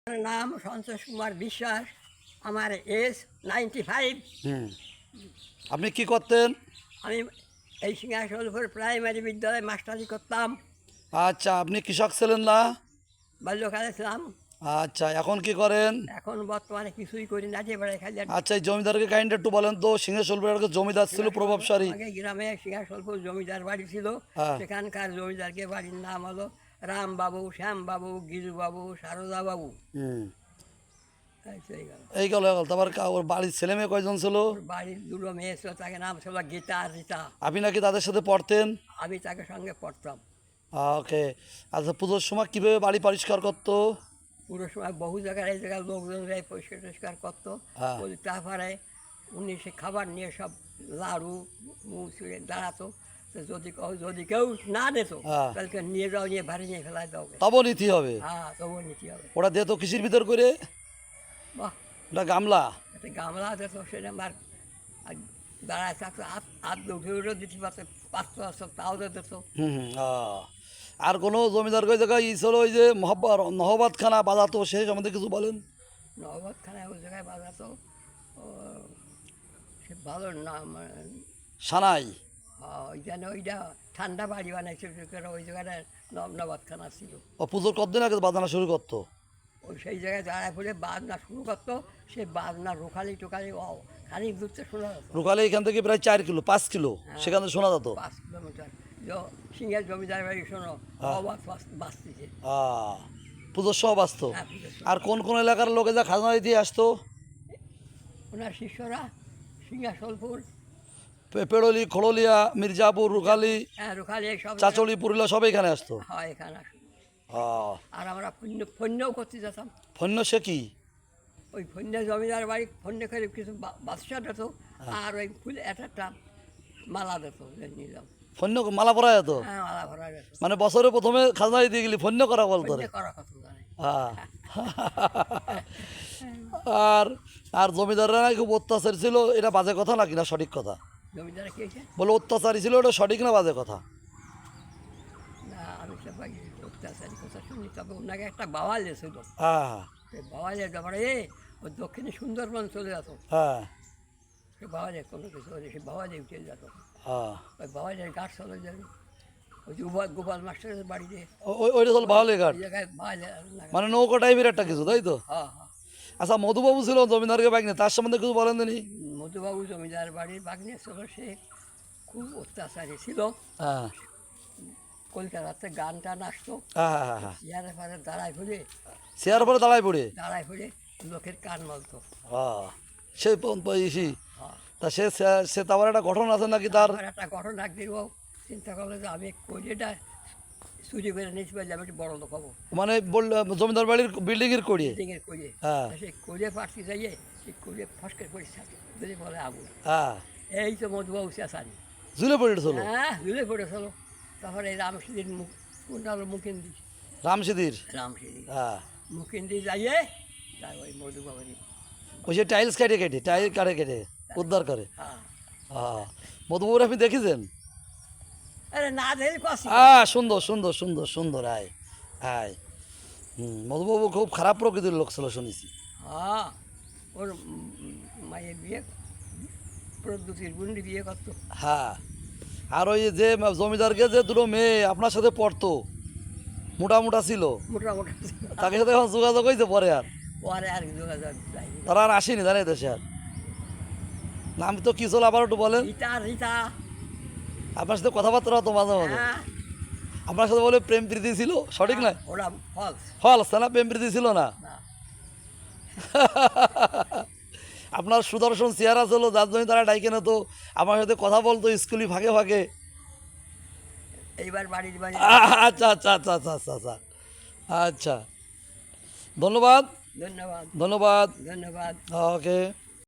আমার নাম সন্তোষ কুমার বিশ্বাস। আমার এজ 95। আপনি কি করতেন? আমি এই সিংহাসলপুর প্রাইমারি বিদ্যালয়ে মাস্টারি করতাম। আচ্ছা, আপনি কৃষক ছিলেন না? বাল্যকালে ছিলাম। আচ্ছা, এখন কি করেন? এখন বর্তমানে কিছুই করি না, যে বেড়ায় খালি আচ্ছা, এই জমিদারকে কাইন্ডে একটু বলেন তো, সিংহেশ্বর জমিদার ছিল প্রভাবশালী। আগে গ্রামে সিংহাসলপুর জমিদার বাড়ি ছিল। হ্যাঁ। সেখানকার জমিদারকে বাড়ির নাম হলো রামবাবু, শ্যামবাবু, গিরুবাবু, সারদা বাবু। এই গেল তারপর ওর বাড়ির ছেলে মেয়ে কয়জন ছিল? বাড়ির দুটো মেয়ে ছিল, তাকে নাম ছিল গীতা আর রীতা। আপনি নাকি তাদের সাথে পড়তেন? আমি তাকে সঙ্গে পড়তাম। ওকে। আচ্ছা, পুজোর সময় কীভাবে বাড়ি পরিষ্কার করতো? পুরো সময় বহু জায়গায় এই জায়গায় লোকজন পরিষ্কার টরিষ্কার করতো। হ্যাঁ। তারপরে উনি সে খাবার নিয়ে সব লাড়ু মুখ ছুঁড়ে দাঁড়াতো। তো যদি কেউ না দিত, হ্যাঁ। তাহলে নিয়ে যাও, নিয়ে ভারী নিয়ে ফেলাই দাও। তবু নিতে হবে? হ্যাঁ, তবুও নিতে হবে। ওরা দিত কৃষির ভিতর করে? বাহ, ওটা গামলা? একটা গামলা দিত, সেটা আমার দাঁড়ায় থাকতো, হাত উঠে উঠে দিতে পারতো, পাঁচতো আসতো, তাও দিত। আর কোনো জমিদার ওই জায়গায় ছিল, ওই যে নহবাত খানা বাজাতো, সেই সম্বন্ধে কিছু বলেন। নবাবখানায় ওই জায়গায় বাজাতো, সে ভালো না সানাই? ওই জন্য ওইটা ঠান্ডা বাড়ি বানাইছে, ওই জায়গাটা নবাবখানা ছিল। ও পুজোর কতদিন আগে বাজানো শুরু করতো? ওই সেই জায়গায় দাঁড়ায় পড়ে বাজনা শুরু করতো। সে বাজনা রোখালি টোকালি খানিক দূরতে শোনা যেত। রুকালে এখান থেকে প্রায় 4 কিলো 5 কিলো সেখানে শোনা যেত। 5 কিলোমিটার সিংহের জমিদার বাড়ি শোনো, অবাক বাঁচতেছে। পুজোর সব আসতো। হ্যাঁ, পুজোর সময়। আর কোন কোন এলাকার লোকে যা খাজনা দিয়ে আসতো? ওনার শিষ্যরা সিংহাসলপুর, পেড়লি, খড়লিয়া, মির্জাপুর, রুখালি, হ্যাঁ, রোখালি, সব চাচলি, পুরুলিয়া সব এখানে আসতো। হয় এখানে আসতো। আহ, আর আমরা ফন্যও করতে যেতাম। ফন্য সে কি? ওই ফন্যে জমিদার বাড়ি ফন্য করে কিছু বাদশা দিত, আর ওই ফুল একটা মালা দিত, নিলাম। ফন্য মালা পরা যেত? হ্যাঁ, মালা ভরা যেত। মানে বছরে প্রথমে খাজনা দিয়ে গেলি ফন্য করা বলতো রে। ফন্য করা কথা জানে। আর আর জমিদাররা নাকি খুব অত্যাচার ছিল, এটা বাজে কথা নাকি না সঠিক কথা? জমিদার কি হয়েছে? বলে অত্যাচারী ছিল, এটা সঠিক না বাজে কথা? না, আমি সবাই অত্যাচারী কথা শুনি, তবে ওনাকে একটা বাওয়াল ছিল। হ্যাঁ সেই বাওয়ালের ব্যাপারে ওই দক্ষিণে সুন্দরবন চলে যেত। হ্যাঁ সে বাওয়ালে কোনো কিছু হলে সে বাওয়ালে উঠে যেত। হ্যাঁ। ওই বাওয়ালের গাছ চলে যাবে, ওই যে গোপাল মাস্টারের বাড়িতে ওইটা চল বাউলে ঘাট, ওই জায়গায় বাওয়ালে মানে নৌকা টাইপের একটা কিছু, তাই তো? হ্যাঁ হ্যাঁ। আচ্ছা, মধুবাবু ছিল জমিদারকে বাগনে, তার সম্বন্ধে কিছু বলেন তিনি? মধুবাবু জমিদার বাড়ির বাগনে ছিল, সে খুব অত্যাচারী ছিল। হ্যাঁ কলকাতাতে গান টান আসতো, হ্যাঁ হ্যাঁ হ্যাঁ। চেয়ারে ফারে দাঁড়ায় ফুলে দাঁড়ায় পড়ে লোকের কান বলতো। হ্যাঁ, সে ইসি। হ্যাঁ, তা সে সে- সে তার একটা ঘটনা আছে নাকি তার? আমার একটা ঘটনা একদিন ও চিন্তা করলো যে আমি কোজেটা চুরি করে নিয়েছি, বললে আমি একটু বড় লোক হবো। মানে জমিদার বাড়ির বিল্ডিং এর করিয়ে? বিল্ডিংয়ের কোজে। হ্যাঁ সেই কোজে পাঠতে যাইয়ে সেই কোজে ফসকে পড়ে থাকে, যদি বলে আগুন। হ্যাঁ। এই তো মধুবাবু চেঁচানি। ঝুলে পড়েছিল? হ্যাঁ, ঝুলে পড়েছিল। তারপরে এই রামসিদির মুখ কোনটা হলো মুখিন্দি, রামসিদির? রামসিদি হ্যাঁ। মুখিন্দি যাইয়ে তাই ওই মধুবাবুরই। ওই যে টাইলস টাইল কেটে উদ্ধার করে। হ্যাঁ। হ্যাঁ, মধুবাবুর আপনি দেখেছেন? আরে না, দেখে কষ্ট। হ্যাঁ, সুন্দর সুন্দর সুন্দর সুন্দর। আয় আয়। মধুবাবু খুব খারাপ প্রকৃতির লোক ছিল শুনেছি। হ্যাঁ, ওর মায়ের বিয়ে প্রদ্যুতির গুন্ডি বিয়ে করতো। হ্যাঁ। আর ওই যে জমিদারকে যে দুটো মেয়ে আপনার সাথে পড়তো, মোটা মোটা ছিল, মোটামুটি তাকে সাথে এখন যোগাযোগ হয়েছে পরে? আর পরে আর যোগাযোগ যায়নি। তারা আর আসেনি জানে দেশে আর? নাম তো কি ছিল আবার একটু বলেন। রীতা, রীতা। আপনার সাথে কথাবার্তা হতো মাঝে মাঝে? হ্যাঁ, আপনার সাথে বলে প্রেম প্রীতি ছিল, সঠিক না? ওরা ফলস ফলস না, প্রেম প্রীতি ছিল না? না। আপনার সুদর্শন চেহারা ছিল, যার জন্য তারা ডাইকে নিত, আমার সাথে কথা বলতো স্কুলে ফাঁকে ফাঁকে। এইবার বাড়ির বাড়ি। আচ্ছা আচ্ছা আচ্ছা আচ্ছা আচ্ছা আচ্ছা। আচ্ছা, ধন্যবাদ ধন্যবাদ, ধন্যবাদ। ধন্যবাদ। ওকে।